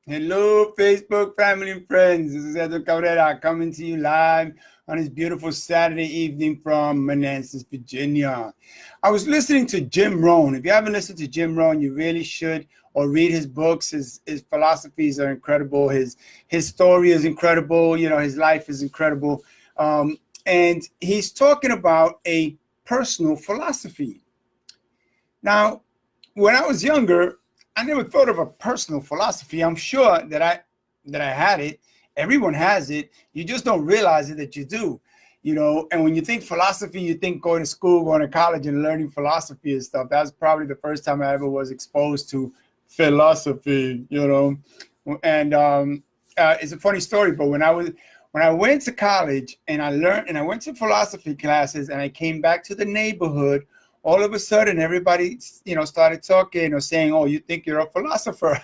Hello, Facebook family and friends. This is Edwin Cabrera coming to you live on this beautiful Saturday evening from Manassas, Virginia. I was listening to Jim Rohn. If you haven't listened to Jim Rohn, you really should, or read his books. His philosophies are incredible. His story is incredible. You know, his life is incredible. And he's talking about a personal philosophy. Now, when I was younger, I never thought of a personal philosophy. I'm sure that I had it. Everyone has it. You just don't realize it that you do. You know, and when you think philosophy, you think going to school, going to college, and learning philosophy and stuff. That's probably the first time I ever was exposed to philosophy. You know, and it's a funny story. But when I went to college and I learned and I went to philosophy classes and I came back to the neighborhood, all of a sudden everybody started talking or saying, "Oh, you think you're a philosopher?"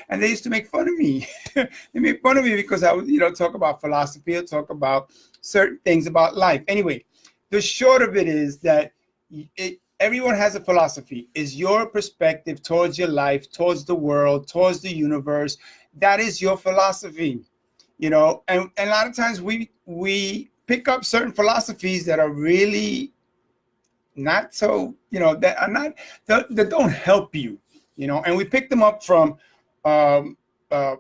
And they used to make fun of me. They made fun of me because I would talk about philosophy or talk about certain things about life. Anyway, the short of it is that everyone has a philosophy. Is your perspective towards your life, towards the world, towards the universe. That is your philosophy. And a lot of times we pick up certain philosophies that are really not so, that are not, that don't help you, and we pick them up from, um, uh,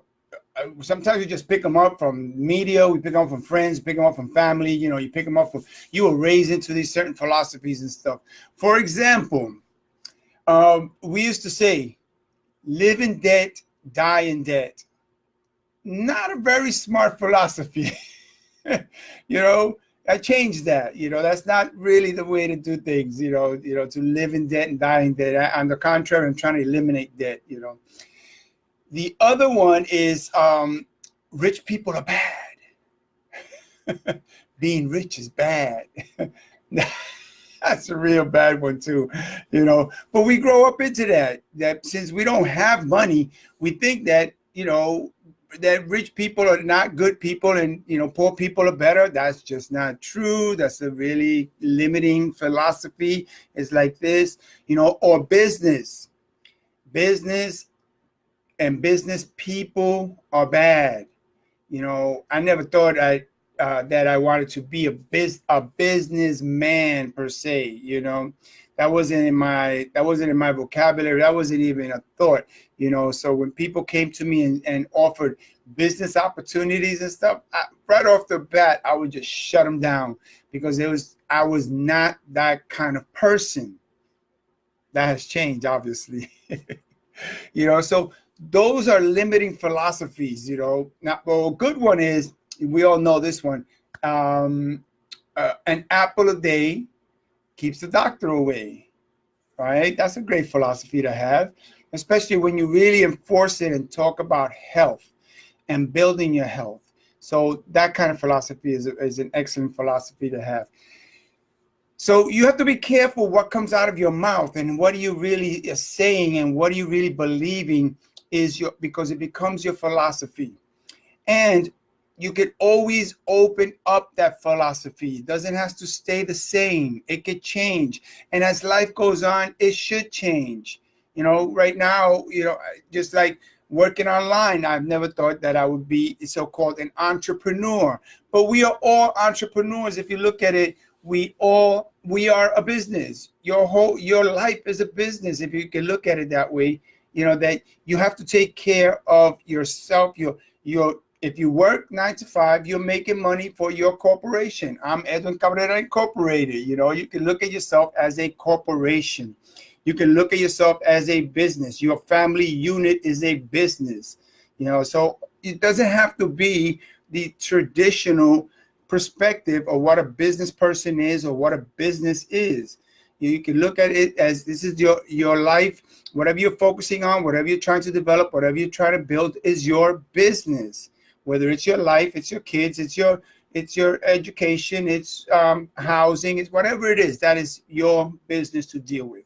sometimes we just pick them up from media, we pick them up from friends, pick them up from family, you pick them up from, you were raised into these certain philosophies and stuff. For example, we used to say, live in debt, die in debt. Not a very smart philosophy. you know, I changed that. That's not really the way to do things. To live in debt and die in debt. On the contrary, I'm trying to eliminate debt. The other one is rich people are bad. Being rich is bad. That's a real bad one too. But we grow up into that since we don't have money, we think that rich people are not good people and poor people are better. That's just not true. That's a really limiting philosophy. It's like this, or business and business people are bad. I never thought that I wanted to be a businessman per se. That wasn't in my vocabulary. That wasn't even a thought. So when people came to me and offered business opportunities and stuff, right off the bat, I would just shut them down because I was not that kind of person. That has changed, obviously. So those are limiting philosophies. Now, well, a good one is, we all know this one. Um, an apple a day keeps the doctor away. Right? That's a great philosophy to have, especially when you really enforce it and talk about health and building your health. So that kind of philosophy is an excellent philosophy to have. So you have to be careful what comes out of your mouth and what are you really saying and what are you really believing because it becomes your philosophy. And you can always open up that philosophy. It doesn't have to stay the same. It could change. And as life goes on, it should change. Right now, just like working online, I've never thought that I would be so-called an entrepreneur. But we are all entrepreneurs. If you look at it, we are a business. Your life is a business, if you can look at it that way. That you have to take care of yourself. Your If you work 9 to 5, you're making money for your corporation. I'm Edwin Cabrera Incorporated. You can look at yourself as a corporation. You can look at yourself as a business. Your family unit is a business. So it doesn't have to be the traditional perspective of what a business person is or what a business is. You can look at it as this is your life. Whatever you're focusing on, whatever you're trying to develop, whatever you're trying to build is your business. Whether it's your life, it's your kids, it's your education, it's housing, it's whatever it is, that is your business to deal with.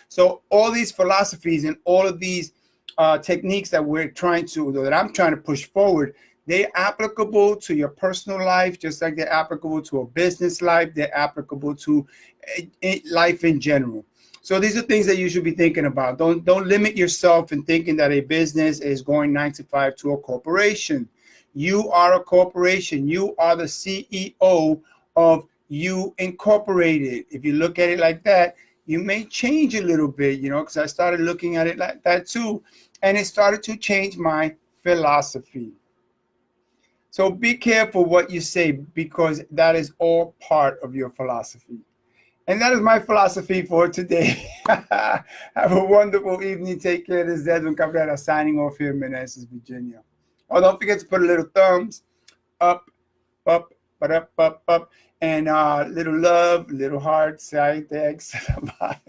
So all these philosophies and all of these techniques that I'm trying to push forward, they're applicable to your personal life, just like they're applicable to a business life. They're applicable to life in general. So these are things that you should be thinking about. Don't limit yourself in thinking that a business is going 9 to 5 to a corporation. You are a corporation. You are the CEO of You Incorporated. If you look at it like that, you may change a little bit, you know, because I started looking at it like that too, and it started to change my philosophy. So be careful what you say, because that is all part of your philosophy. And that is my philosophy for today. Have a wonderful evening. Take care. This is Edwin Cabrera signing off here in Manassas, Virginia. Oh, don't forget to put a little thumbs up, up, up, and little love, little hearts. Thanks. Bye.